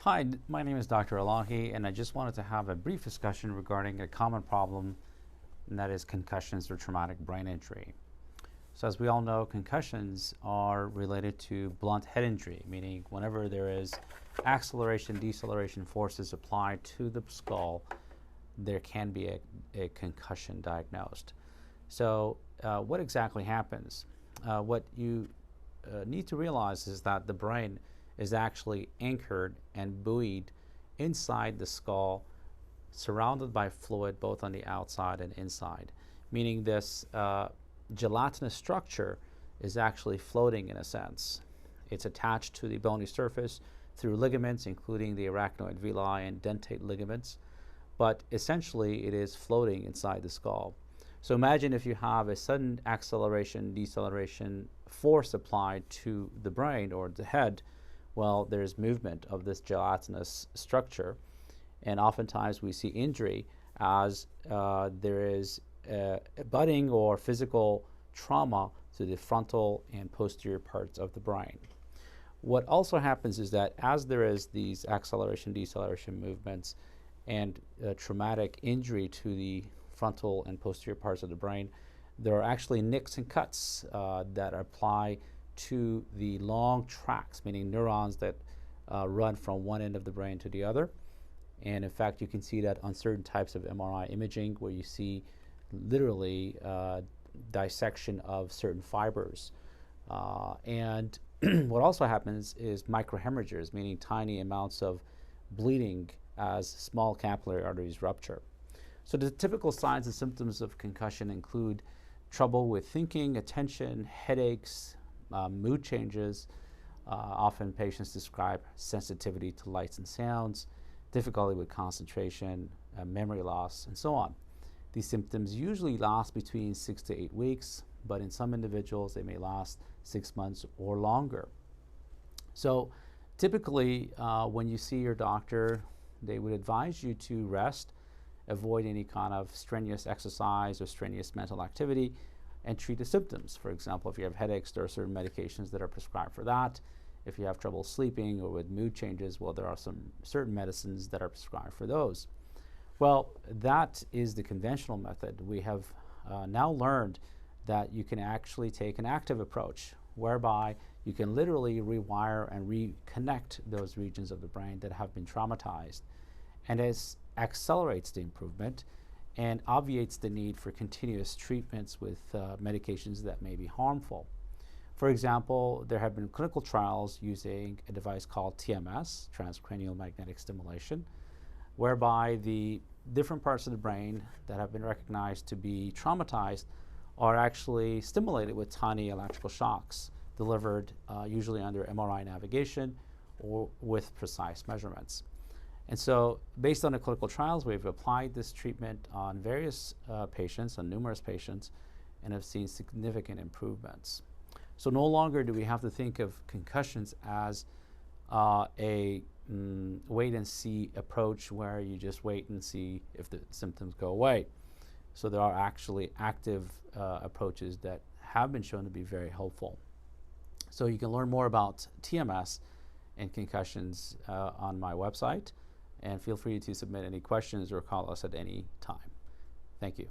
Hi, my name is Dr. Elahi, and I just wanted to have a brief discussion regarding a common problem, and that is concussions or traumatic brain injury. So as we all know, concussions are related to blunt head injury, meaning whenever there is acceleration, deceleration forces applied to the skull, there can be a concussion diagnosed. So what exactly happens? What you need to realize is that the brain is actually anchored and buoyed inside the skull, surrounded by fluid both on the outside and inside, meaning this gelatinous structure is actually floating in a sense. It's attached to the bony surface through ligaments, including the arachnoid villi and dentate ligaments, but essentially it is floating inside the skull. So imagine if you have a sudden acceleration, deceleration force applied to the brain or the head. Well, there's movement of this gelatinous structure, and oftentimes we see injury as there is budding or physical trauma to the frontal and posterior parts of the brain. What also happens is that as there is these acceleration, deceleration movements and traumatic injury to the frontal and posterior parts of the brain, there are actually nicks and cuts that apply to the long tracts, meaning neurons that run from one end of the brain to the other. And in fact, you can see that on certain types of MRI imaging where you see literally dissection of certain fibers. And what also happens is microhemorrhages, meaning tiny amounts of bleeding as small capillary arteries rupture. So the typical signs and symptoms of concussion include trouble with thinking, attention, headaches, mood changes. Often patients describe sensitivity to lights and sounds, difficulty with concentration, memory loss, and so on. These symptoms usually last between 6 to 8 weeks, but in some individuals they may last 6 months or longer. So typically when you see your doctor, they would advise you to rest, avoid any kind of strenuous exercise or strenuous mental activity, and treat the symptoms. For example, if you have headaches, there are certain medications that are prescribed for that. If you have trouble sleeping or with mood changes, well, there are some certain medicines that are prescribed for those. Well, that is the conventional method. We have now learned that you can actually take an active approach, whereby you can literally rewire and reconnect those regions of the brain that have been traumatized. And this accelerates the improvement and obviates the need for continuous treatments with medications that may be harmful. For example, there have been clinical trials using a device called TMS, transcranial magnetic stimulation, whereby the different parts of the brain that have been recognized to be traumatized are actually stimulated with tiny electrical shocks delivered usually under MRI navigation or with precise measurements. And so based on the clinical trials, we've applied this treatment on various patients, on numerous patients, and have seen significant improvements. So no longer do we have to think of concussions as a wait and see approach where you just wait and see if the symptoms go away. So there are actually active approaches that have been shown to be very helpful. So you can learn more about TMS and concussions on my website. And feel free to submit any questions or call us at any time. Thank you.